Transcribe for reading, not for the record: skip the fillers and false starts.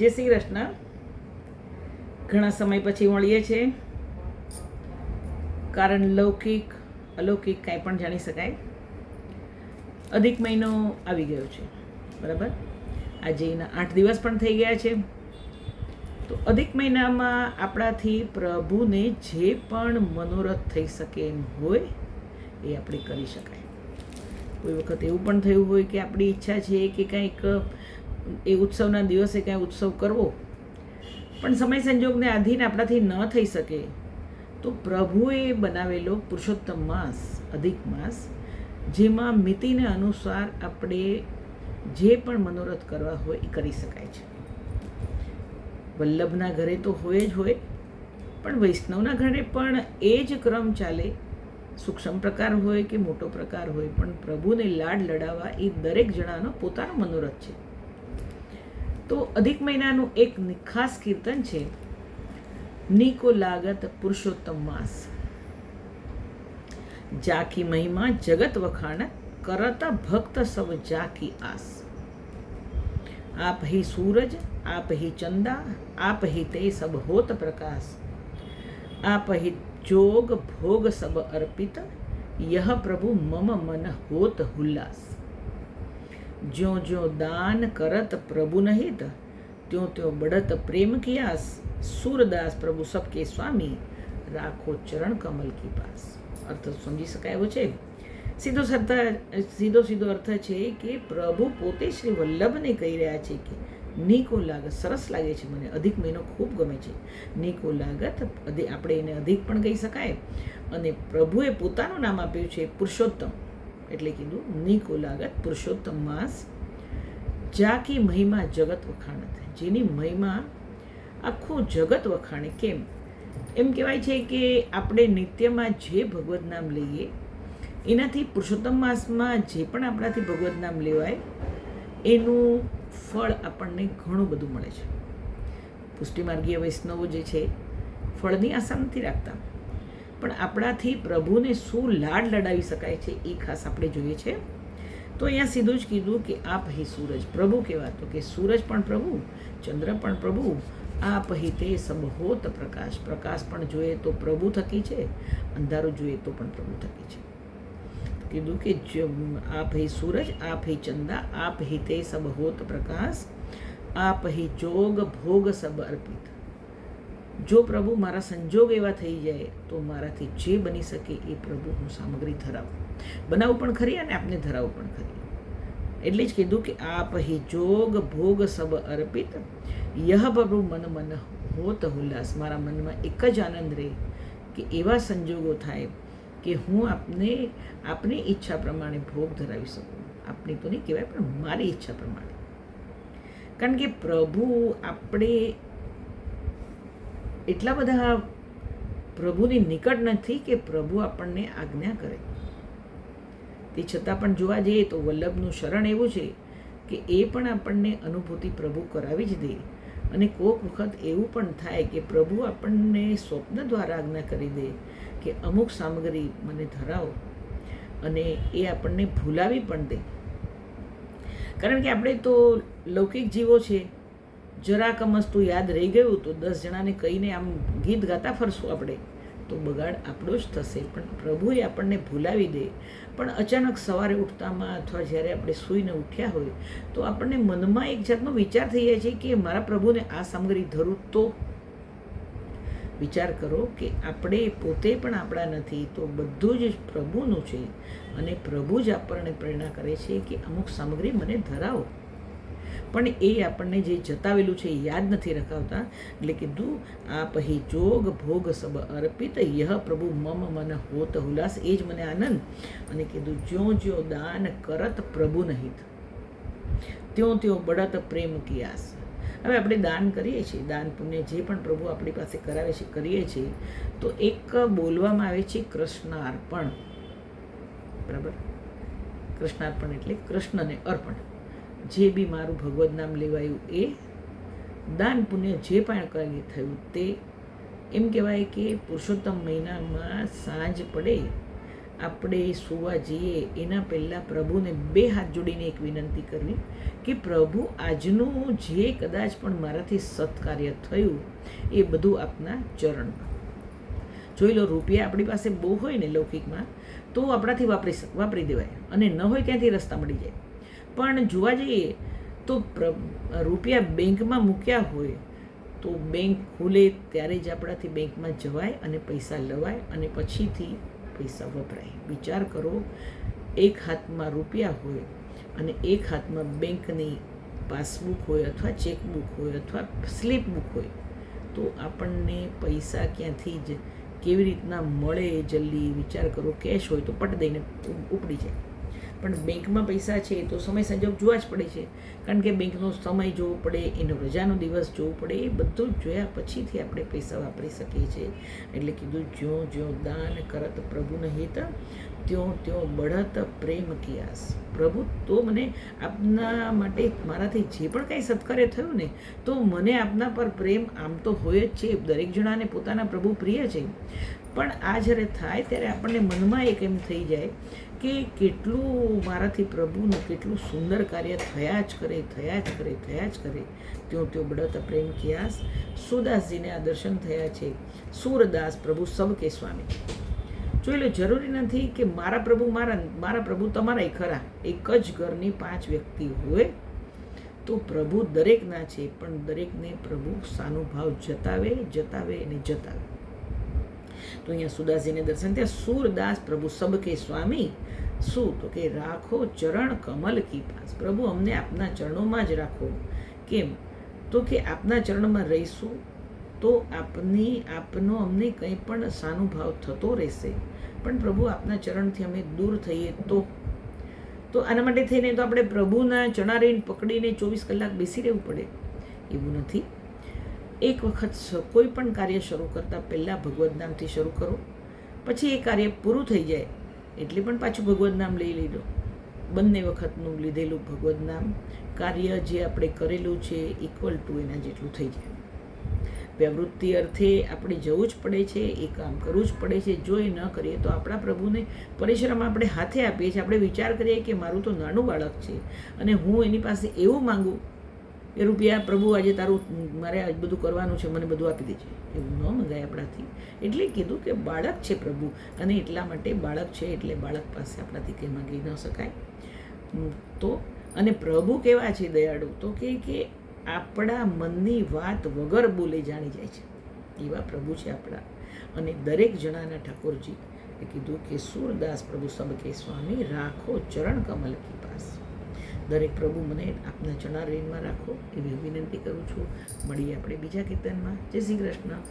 જય શ્રી કૃષ્ણ. ઘણા સમય પછી મળીએ છીએ. કારણ લૌકિક અલૌકિક કાંઈ પણ જાણી શકાય. અધિક મહિનો આવી ગયો છે, બરાબર. આજે એના 8 દિવસ પણ થઈ ગયા છે. તો અધિક મહિનામાં આપણાથી પ્રભુને જે પણ મનોરથ થઈ શકે એમ હોય એ આપણે કરી શકાય. કોઈ વખત એવું પણ થયું હોય કે આપણી ઈચ્છા છે કે કંઈક એ ઉત્સવના દિવસે કાંઈ ઉત્સવ કરવો, પણ સમય સંજોગને આધીન આપણાથી ન થઈ શકે, તો પ્રભુએ બનાવેલો પુરુષોત્તમ માસ, અધિક માસ, જેમાં મિતિને અનુસાર આપણે જે પણ મનોરથ કરવા હોય એ કરી શકાય છે. વલ્લભના ઘરે તો હોય જ હોય, પણ વૈષ્ણવના ઘરે પણ એ જ ક્રમ ચાલે. સૂક્ષ્મ પ્રકાર હોય કે મોટો પ્રકાર હોય, પણ પ્રભુને લાડ લડાવવા એ દરેક જણાનો પોતાનો મનોરથ છે. તો અધિક મહિનાનું એક ખાસ કીર્તન છે, નીકો લાગત પુરુષોત્તમ માસ, જાકી મહિમા જગત વખાણ, કરતા ભક્ત સબ જાકી આસ. आप ही सूरज आप ही चंदा आप ही ते सब होत प्रकाश, आप ही जोग भोग सब अर्पित, यह प्रभु मम मन होत हुल्लास. ज्यों ज्यों दान करत प्रभु नहित, त्यों त्यों बढ़त प्रेम कियास. सूरदास प्रभु सबके स्वामी, राखो चरण कमल की पास. અર્થ સમજી શકાય એવો છે. સીધો અર્થ છે કે પ્રભુ પોતે શ્રી વલ્લભને કહી રહ્યા છે કે નીકો લાગત, સરસ લાગે છે મને, અધિક મહિનો ખૂબ ગમે છે. નીકો લાગત, આપણે એને અધિક પણ કહી શકાય. અને પ્રભુએ પોતાનું નામ આપ્યું છે પુરુષોત્તમ, એટલે કીધું નીકો લાગત પુરુષોત્તમ માસ, જાકી મહિમા જગત વખાણત, જેની મહિમા આખું જગત વખાણે. કેમ? એમ કહેવાય છે કે આપણે નિત્યમાં જે ભગવદ નામ લઈએ એનાથી પુરુષોત્તમ માસમાં જે પણ આપણાથી ભગવદ નામ લેવાય એનું ફળ આપણને ઘણું બધું મળે છે. પુષ્ટિમાર્ગીય વૈષ્ણવો જે છે ફળની આશા નથી રાખતા, પણ આપણાથી પ્રભુને શું લાડ લડાવી શકાય છે એ ખાસ આપણે જોઈએ છે. તો અહીંયા સીધું જ કીધું કે આપ હી સૂરજ, પ્રભુ કહેવાતો કે સૂરજ પણ પ્રભુ, ચંદ્ર પણ પ્રભુ, આપ હી તે સબ હોત પ્રકાશ, પ્રકાશ પણ જોઈએ તો પ્રભુ થકી છે, અંધારું જોઈએ તો પણ પ્રભુ થકી છે. કીધું કે આપ હી સૂરજ આપ હી ચંદા આપ હી તે સબ હોત પ્રકાશ, આપ હી જોગ ભોગ સબ અર્પિત. જો પ્રભુ મારા સંજોગ એવા થઈ જાય તો મારાથી જે બની શકે એ પ્રભુ હું સામગ્રી ધરાવું, બનાવું પણ ખરી અને આપને ધરાવું પણ ખરી. એટલે જ કીધું કે આપ હી જોગ ભોગ સબ અર્પિત, યહ પ્રભુ મન મન હોત હુલ્લાસ. મારા મનમાં એક જ આનંદ રહે કે એવા સંજોગો થાય કે હું આપની ઈચ્છા પ્રમાણે ભોગ ધરાવી શકું. આપની તો નહીં કહેવાય, પણ મારી ઈચ્છા પ્રમાણે. કારણ કે પ્રભુ, આપણે એટલા બધા પ્રભુની નિકટ નથી કે પ્રભુ આપણને આજ્ઞા કરે. તે છતાં પણ જોવા જઈએ તો વલ્લભનું શરણ એવું છે કે એ પણ આપણને અનુભૂતિ પ્રભુ કરાવી જ દે. અને કોઈક વખત એવું પણ થાય કે પ્રભુ આપણને સ્વપ્ન દ્વારા આજ્ઞા કરી દે કે અમુક સામગ્રી મને ધરાવો, અને એ આપણને ભૂલાવી પણ દે. કારણ કે આપણે તો લૌકિક જીવો છે, જરાક મસ્તુ યાદ રહી ગયું તો 10 જણાને કહીને આમ ગીત ગાતા ફરશું આપણે, તો બગાડ આપણો જ થશે. પણ પ્રભુએ આપણને ભૂલાવી દે. પણ અચાનક સવારે ઉઠતામાં અથવા જ્યારે આપણે સૂઈને ઉઠ્યા હોય તો આપણને મનમાં એક જાતનો વિચાર થઈ જાય છે કે મારા પ્રભુને આ સામગ્રી ધરું. તો વિચાર કરો કે આપણે પોતે પણ આપણા નથી, તો બધું જ પ્રભુનું છે. અને પ્રભુ જ આપણને પ્રેરણા કરે છે કે અમુક સામગ્રી મને ધરાવો. પણ એ આપણને જે જતાવેલું છે એ યાદ નથી રખાવતા. એટલે કીધું આપ હી જોગ ભોગ સબ અર્પિત, યહ પ્રભુ મમ મન હોત હુલાસ. એ જ મને આનંદ. અને કીધું જ્યો જ્યો દાન કરત પ્રભુ નહિત, ત્યો ત્યો બળત પ્રેમ કી આસ. હવે આપણે દાન કરીએ છીએ, દાન પુણ્ય જે પણ પ્રભુ આપણી પાસે કરાવે છે કરીએ છીએ, તો એક બોલવામાં આવે છે કૃષ્ણાર્પણ. બરાબર? કૃષ્ણાર્પણ એટલે કૃષ્ણને અર્પણ. જે બી મારું ભગવદ નામ લેવાયું એ દાન પુણ્ય જે પણ કંઈ થયું તે. એમ કહેવાય કે પુરુષોત્તમ મહિનામાં સાંજ પડે આપણે સુવા જઈએ એના પહેલાં પ્રભુને 2 હાથ જોડીને એક વિનંતી કરવી કે પ્રભુ આજનું જે કદાચ પણ મારાથી સત્કાર્ય થયું એ બધું આપના ચરણમાં. જોઈ લો, રૂપિયા આપણી પાસે બહુ હોય ને લૌકિકમાં તો આપણાથી વાપરી દેવાય અને ન હોય ત્યાંથી રસ્તા મળી જાય. પણ જોવા જઈએ તો રૂપિયા બેંકમાં મૂક્યા હોય તો બેંક ખુલે ત્યારે જ આપણાથી બેંકમાં જવાય અને પૈસા લવાય અને પછીથી પૈસા વપરાય. વિચાર કરો, એક હાથમાં રૂપિયા હોય અને એક હાથમાં બેંકની પાસબુક હોય અથવા ચેકબુક હોય અથવા સ્લીપ બુક હોય તો આપણને પૈસા ક્યાંથી જ કેવી રીતના મળે જલ્દી. વિચાર કરો, કેશ હોય તો પટ દઈને ઉપડી જાય, પણ બેંકમાં પૈસા છે તો સમય સંજોગ જોવા જ પડે છે, કારણ કે બેંકનો સમય જોવો પડે, એનો રજાનો દિવસ જોવો પડે. એ બધું જ જોયા પછીથી આપણે પૈસા વાપરી શકીએ છીએ. એટલે કીધું, જ્યો જ્યો દાન કરત પ્રભુ હિત, ત્યો ત્યો બઢત પ્રેમ કી આસ. પ્રભુ તો મને આપના માટે મારાથી જે પણ કાંઈ સત્કાર્ય થયું ને તો મને આપના પર પ્રેમ આમ તો હોય જ છે. દરેક જણાને પોતાના પ્રભુ પ્રિય છે, પણ આ જ્યારે થાય ત્યારે આપણને મનમાં એક એમ થઈ જાય કે કેટલું મારાથી પ્રભુનું કેટલું સુંદર કાર્ય થયા જ કરે. ત્યો ત્યો બઢત પ્રેમ કી આસ. સુરદાસજીને આ દર્શન થયા છે. સુરદાસ પ્રભુ સબકે સ્વામી. જોઈ લો, જરૂરી નથી કે મારા પ્રભુ તમારાય ખરા. એક જ ઘરની 5 વ્યક્તિ હોય તો પ્રભુ દરેકના છે, પણ દરેકને પ્રભુ સાનુભાવ જતાવે. તો અહીંયા સુદાસજીને દર્શન થયા. સુરદાસ પ્રભુ સબકે સ્વામી. શું? તો કે રાખો ચરણ કમલ કી પાસ. પ્રભુ અમને આપના ચરણોમાં જ રાખો. કેમ? તો કે આપના ચરણમાં રહીશું તો આપનો અમને કંઈ પણ સાનુભાવ થતો રહેશે. પણ પ્રભુ આપના ચરણથી અમે દૂર થઈએ તો આના માટે થઈને તો આપણે પ્રભુના ચરણારીણ પકડીને 24 કલાક બેસી રહેવું પડે એવું નથી. એક વખત કોઈ પણ કાર્ય શરૂ કરતાં પહેલાં ભગવદ્ નામથી શરૂ કરો, પછી એ કાર્ય પૂરું થઈ જાય એટલે પણ પાછું ભગવદ્ નામ લઈ લીધો. બંને વખતનું લીધેલું ભગવદ્ નામ કાર્ય જે આપણે કરેલું છે ઇક્વલ ટુ એના જેટલું થઈ જાય. પ્રવૃત્તિ અર્થે આપણે જવું જ પડે છે, એ કામ કરવું જ પડે છે. જો એ ન કરીએ તો આપણા પ્રભુને પરિશ્રમ આપણે હાથે આપીએ છીએ. આપણે વિચાર કરીએ કે મારું તો નાનું બાળક છે અને હું એની પાસે એવું માંગું એ રૂપિયા, પ્રભુ આજે મારે આજ બધું કરવાનું છે, મને બધું આપી દેજે. એવું ન મંગાય આપણાથી. એટલે કીધું કે બાળક છે પ્રભુ, અને એટલા માટે બાળક છે એટલે બાળક પાસે આપણાથી કંઈ માંગી ન શકાય. તો અને પ્રભુ કેવા છે દયાળુ, તો કે આપણા મનની વાત વગર બોલે જાણી જાય છે એવા પ્રભુ છે આપણા. અને દરેક જણાના ઠાકોરજી એ કીધું કે સુરદાસ પ્રભુ સબકે સ્વામી, રાખો ચરણ કમલ કી પાસ. દરેક પ્રભુ મને આપના ચરણારીણમાં રાખો એવી વિનંતી કરું છું. મળીએ આપણે બીજા કીર્તનમાં. જય શ્રી કૃષ્ણ.